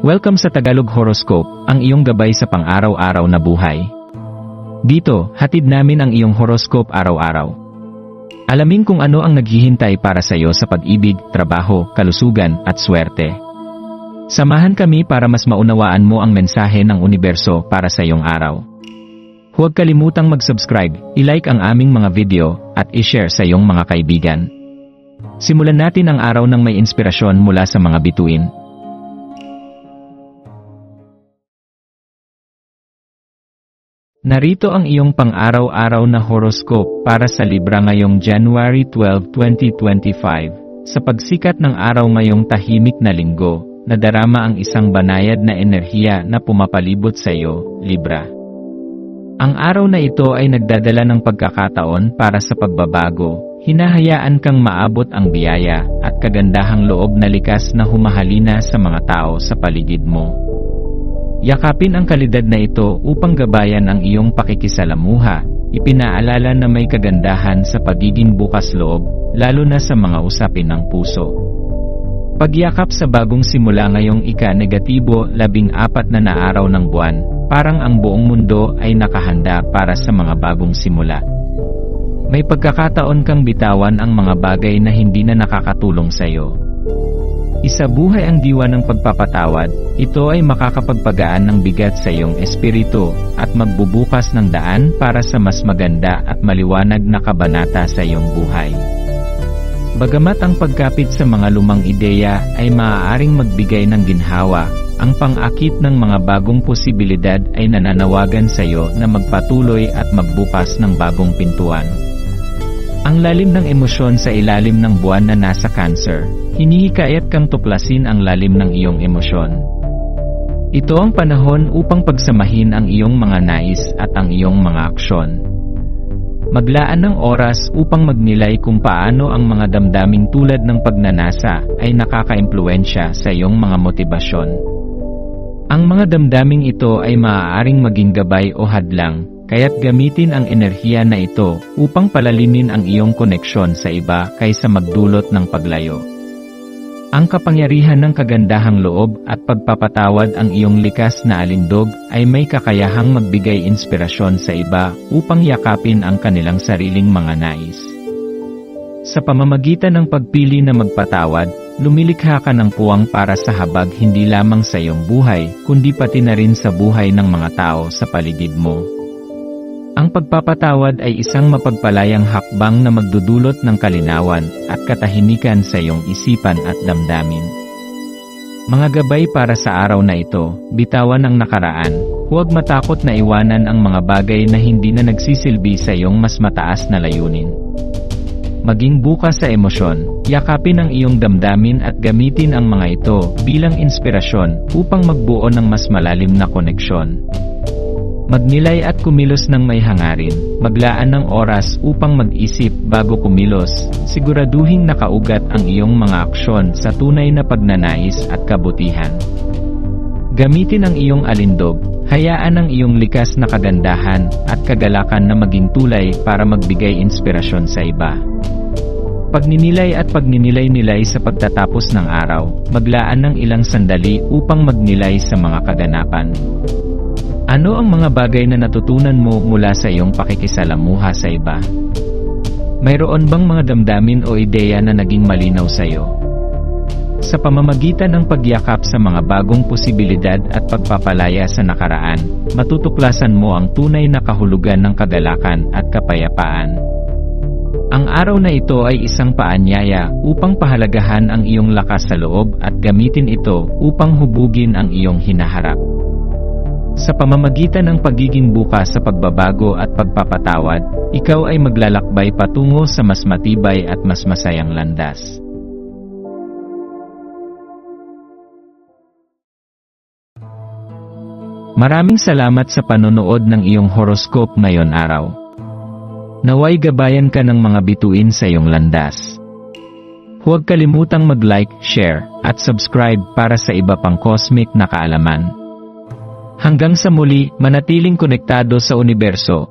Welcome sa Tagalog Horoscope, ang iyong gabay sa pang-araw-araw na buhay. Dito, hatid namin ang iyong horoscope araw-araw. Alamin kung ano ang naghihintay para sa iyo sa pag-ibig, trabaho, kalusugan, at swerte. Samahan kami para mas maunawaan mo ang mensahe ng universo para sa iyong araw. Huwag kalimutang mag-subscribe, i-like ang aming mga video, at i-share sa iyong mga kaibigan. Simulan natin ang araw ng may inspirasyon mula sa mga bituin. Narito ang iyong pang-araw-araw na horoscope para sa Libra ngayong January 12, 2025. Sa pagsikat ng araw ngayong tahimik na linggo, nadarama ang isang banayad na enerhiya na pumapalibot sa iyo, Libra. Ang araw na ito ay nagdadala ng pagkakataon para sa pagbabago, hinahayaan kang maabot ang biyaya at kagandahang loob na likas na humahalina sa mga tao sa paligid mo. Yakapin ang kalidad na ito upang gabayan ang iyong pakikisalamuha, ipinaalala na may kagandahan sa pagiging bukas loob, lalo na sa mga usapin ng puso. Pagyakap sa bagong simula ngayong ika-negatibo 14 na araw ng buwan, parang ang buong mundo ay nakahanda para sa mga bagong simula. May pagkakataon kang bitawan ang mga bagay na hindi na nakakatulong sa iyo. Isabuhay ang diwa ng pagpapatawad, ito ay makakapagpagaan ng bigat sa iyong espiritu at magbubukas ng daan para sa mas maganda at maliwanag na kabanata sa iyong buhay. Bagamat ang pagkapit sa mga lumang ideya ay maaaring magbigay ng ginhawa, ang pang-akit ng mga bagong posibilidad ay nananawagan sa iyo na magpatuloy at magbukas ng bagong pintuan. Ang lalim ng emosyon sa ilalim ng buwan na nasa Cancer, hinihikayat kang tuklasin ang lalim ng iyong emosyon. Ito ang panahon upang pagsamahin ang iyong mga nais at ang iyong mga aksyon. Maglaan ng oras upang magnilay kung paano ang mga damdaming tulad ng pagnanasa ay nakakaimpluwensya sa iyong mga motibasyon. Ang mga damdaming ito ay maaaring maging gabay o hadlang, kaya't gamitin ang enerhiya na ito upang palalimin ang iyong koneksyon sa iba kaysa magdulot ng paglayo. Ang kapangyarihan ng kagandahang loob at pagpapatawad ang iyong likas na alindog ay may kakayahang magbigay inspirasyon sa iba upang yakapin ang kanilang sariling mga nais. Sa pamamagitan ng pagpili na magpatawad, lumilikha ka ng puwang para sa habag hindi lamang sa iyong buhay, kundi pati na rin sa buhay ng mga tao sa paligid mo. Ang pagpapatawad ay isang mapagpalayang hakbang na magdudulot ng kalinawan at katahimikan sa iyong isipan at damdamin. Mga gabay para sa araw na ito, bitawan ang nakaraan, huwag matakot na iwanan ang mga bagay na hindi na nagsisilbi sa iyong mas mataas na layunin. Maging bukas sa emosyon, yakapin ang iyong damdamin at gamitin ang mga ito bilang inspirasyon upang magbuo ng mas malalim na koneksyon. Magnilay at kumilos ng may hangarin, maglaan ng oras upang mag-isip bago kumilos, siguraduhing nakaugat ang iyong mga aksyon sa tunay na pagnanais at kabutihan. Gamitin ang iyong alindog, hayaan ang iyong likas na kagandahan at kagalakan na maging tulay para magbigay inspirasyon sa iba. Pagninilay at pagninilay-nilay sa pagtatapos ng araw, maglaan ng ilang sandali upang magnilay sa mga kaganapan. Ano ang mga bagay na natutunan mo mula sa iyong pakikisalamuha sa iba? Mayroon bang mga damdamin o ideya na naging malinaw sa iyo? Sa pamamagitan ng pagyakap sa mga bagong posibilidad at pagpapalaya sa nakaraan, matutuklasan mo ang tunay na kahulugan ng kagalakan at kapayapaan. Ang araw na ito ay isang paanyaya upang pahalagahan ang iyong lakas sa loob at gamitin ito upang hubugin ang iyong hinaharap. Sa pamamagitan ng pagiging bukas sa pagbabago at pagpapatawad, ikaw ay maglalakbay patungo sa mas matibay at mas masayang landas. Maraming salamat sa panonood ng iyong horoscope ngayon araw. Naway gabayan ka ng mga bituin sa iyong landas. Huwag kalimutang mag-like, share, at subscribe para sa iba pang cosmic na kaalaman. Hanggang sa muli, manatiling konektado sa universo